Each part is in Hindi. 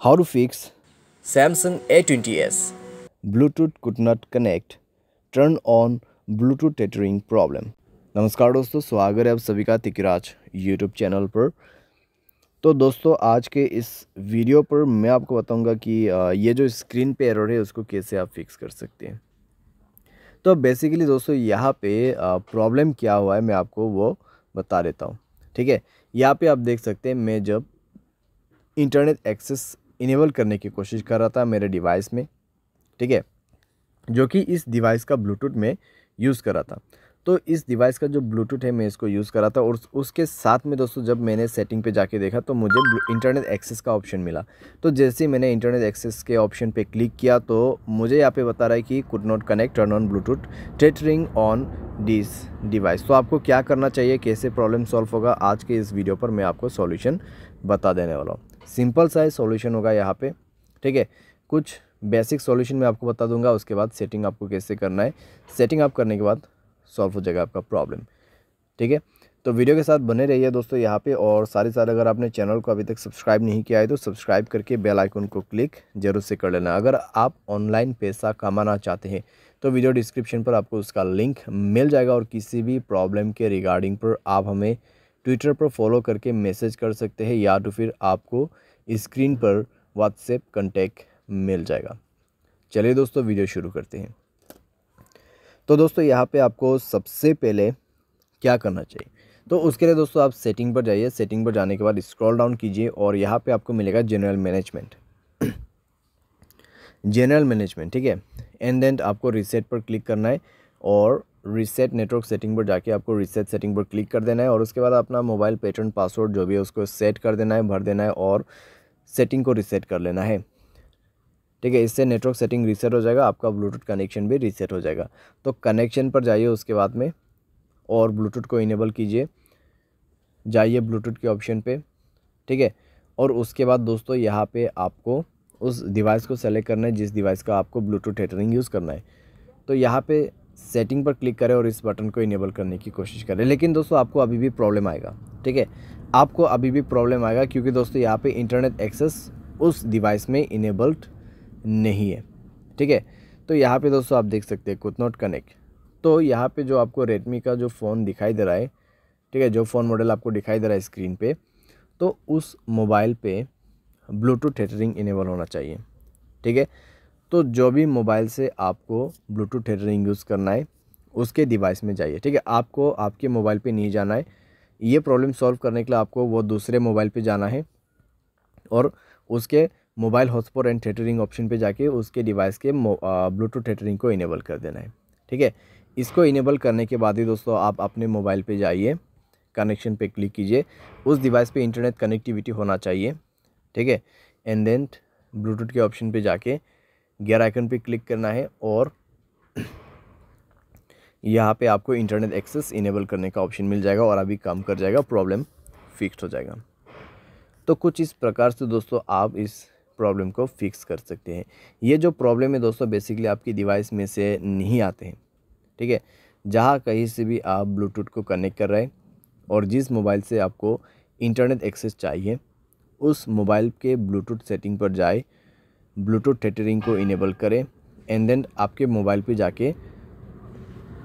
How to fix Samsung A20S. Bluetooth could not connect, turn on Bluetooth tethering problem। नमस्कार दोस्तों, स्वागत है आप सभी का तिकराज यूट्यूब चैनल पर। तो दोस्तों आज के इस वीडियो पर मैं आपको बताऊंगा कि ये जो स्क्रीन पे एरर है उसको कैसे आप फिक्स कर सकते हैं। तो बेसिकली दोस्तों यहाँ पे प्रॉब्लम क्या हुआ है मैं आपको वो बता देता हूँ। ठीक है, यहाँ पे आप देख सकते हैं मैं जब इंटरनेट एक्सेस इनेबल करने की कोशिश कर रहा था मेरे डिवाइस में, ठीक है, जो कि इस डिवाइस का ब्लूटूथ में यूज़ कर रहा था। तो इस डिवाइस का जो ब्लूटूथ है मैं इसको यूज़ कर रहा था और उसके साथ में दोस्तों जब मैंने सेटिंग पे जाके देखा तो मुझे इंटरनेट एक्सेस का ऑप्शन मिला। तो जैसे ही मैंने इंटरनेट एक्सेस के ऑप्शन पे क्लिक किया तो मुझे यहाँ पे बता रहा है कि could not connect, turn on Bluetooth tethering on this device. तो आपको क्या करना चाहिए, कैसे प्रॉब्लम सॉल्व होगा, आज के इस वीडियो पर मैं आपको सॉल्यूशन बता देने वाला हूँ। सिंपल सा सॉल्यूशन होगा यहाँ पे, ठीक है। कुछ बेसिक सॉल्यूशन मैं आपको बता दूंगा, उसके बाद सेटिंग आपको कैसे करना है। सेटिंग आप करने के बाद सॉल्व हो जाएगा आपका प्रॉब्लम, ठीक है। तो वीडियो के साथ बने रहिए दोस्तों यहाँ पे। और साथ अगर आपने चैनल को अभी तक सब्सक्राइब नहीं किया है तो सब्सक्राइब करके बेल आइकन को क्लिक जरूर से कर लेना। अगर आप ऑनलाइन पैसा कमाना चाहते हैं तो वीडियो डिस्क्रिप्शन पर आपको उसका लिंक मिल जाएगा और किसी भी प्रॉब्लम के रिगार्डिंग पर आप हमें ट्विटर पर फॉलो करके मैसेज कर सकते हैं या तो फिर आपको स्क्रीन पर व्हाट्सएप कॉन्टैक्ट मिल जाएगा। चलिए दोस्तों वीडियो शुरू करते हैं। तो दोस्तों यहाँ पे आपको सबसे पहले क्या करना चाहिए, तो उसके लिए दोस्तों आप सेटिंग पर जाइए। सेटिंग पर जाने के बाद स्क्रॉल डाउन कीजिए और यहाँ पे आपको मिलेगा जनरल मैनेजमेंट। जनरल मैनेजमेंट, ठीक है। एंड देन आपको रीसेट पर क्लिक करना है और रीसेट नेटवर्क सेटिंग पर जाके आपको रीसेट सेटिंग पर क्लिक कर देना है और उसके बाद अपना मोबाइल पैटर्न पासवर्ड जो भी है उसको सेट कर देना है, भर देना है और सेटिंग को रीसेट कर लेना है, ठीक है। इससे नेटवर्क सेटिंग रीसेट हो जाएगा, आपका ब्लूटूथ कनेक्शन भी रीसेट हो जाएगा। तो कनेक्शन पर जाइए उसके बाद में और ब्लूटूथ को इनेबल कीजिए, जाइए ब्लूटूथ के ऑप्शन पे, ठीक है। और उसके बाद दोस्तों यहाँ पे आपको उस डिवाइस को सेलेक्ट करना है जिस डिवाइस का आपको ब्लूटूथ टेथरिंग यूज़ करना है। तो यहाँ पे सेटिंग पर क्लिक करें और इस बटन को इनेबल करने की कोशिश करें। लेकिन दोस्तों आपको अभी भी प्रॉब्लम आएगा, ठीक है, आपको अभी भी प्रॉब्लम आएगा क्योंकि दोस्तों यहाँ पे इंटरनेट एक्सेस उस डिवाइस में इनेबल्ड नहीं है, ठीक है। तो यहाँ पे दोस्तों आप देख सकते हैं कुड नॉट कनेक्ट। तो यहाँ पे जो आपको रेडमी का जो फ़ोन दिखाई दे रहा है, ठीक है, जो फ़ोन मॉडल आपको दिखाई दे रहा है स्क्रीन पे, तो उस मोबाइल पे ब्लूटूथ टेथरिंग इनेबल होना चाहिए, ठीक है। तो जो भी मोबाइल से आपको ब्लूटूथ टेथरिंग यूज़ करना है उसके डिवाइस में जाइए, ठीक है। आपको आपके मोबाइल पे नहीं जाना है। ये प्रॉब्लम सॉल्व करने के लिए आपको वो दूसरे मोबाइल पे जाना है और उसके mobile hotspot and tethering option पे जाके उसके डिवाइस के ब्लूटूथ टेथरिंग को इनेबल कर देना है, ठीक है। इसको इनेबल करने के बाद ही दोस्तों आप अपने मोबाइल पे जाइए, कनेक्शन पे क्लिक कीजिए, उस डिवाइस पे इंटरनेट कनेक्टिविटी होना चाहिए, ठीक है। एंड देन ब्लूटूथ के ऑप्शन पे जाके गियर आइकन पे क्लिक करना है और यहाँ पे आपको इंटरनेट एक्सेस इनेबल करने का ऑप्शन मिल जाएगा और अभी काम कर जाएगा, प्रॉब्लम फिक्स हो जाएगा। तो कुछ इस प्रकार से दोस्तों आप इस प्रॉब्लम को फिक्स कर सकते हैं। ये जो प्रॉब्लम है दोस्तों बेसिकली आपकी डिवाइस में से नहीं आते हैं, ठीक है। जहाँ कहीं से भी आप ब्लूटूथ को कनेक्ट कर रहे हैं और जिस मोबाइल से आपको इंटरनेट एक्सेस चाहिए उस मोबाइल के ब्लूटूथ सेटिंग पर जाए, ब्लूटूथ टेथरिंग को इनेबल करें एंड देन आपके मोबाइल पे जाके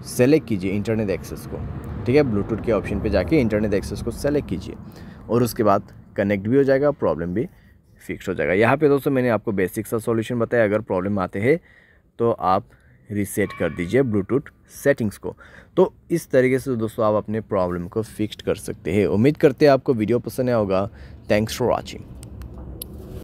सेलेक्ट कीजिए इंटरनेट एक्सेस को, ठीक है। ब्लूटूथ के ऑप्शन पे जाके इंटरनेट एक्सेस को सेलेक्ट कीजिए और उसके बाद कनेक्ट भी हो जाएगा, प्रॉब्लम भी फिक्स हो जाएगा। यहाँ पे दोस्तों मैंने आपको बेसिक सा सॉल्यूशन बताया। अगर प्रॉब्लम आते हैं तो आप रीसेट कर दीजिए ब्लूटूथ सेटिंग्स को। तो इस तरीके से दोस्तों आप अपने प्रॉब्लम को फिक्स कर सकते हैं। उम्मीद करते हैं आपको वीडियो पसंद आया होगा। Thanks for watching.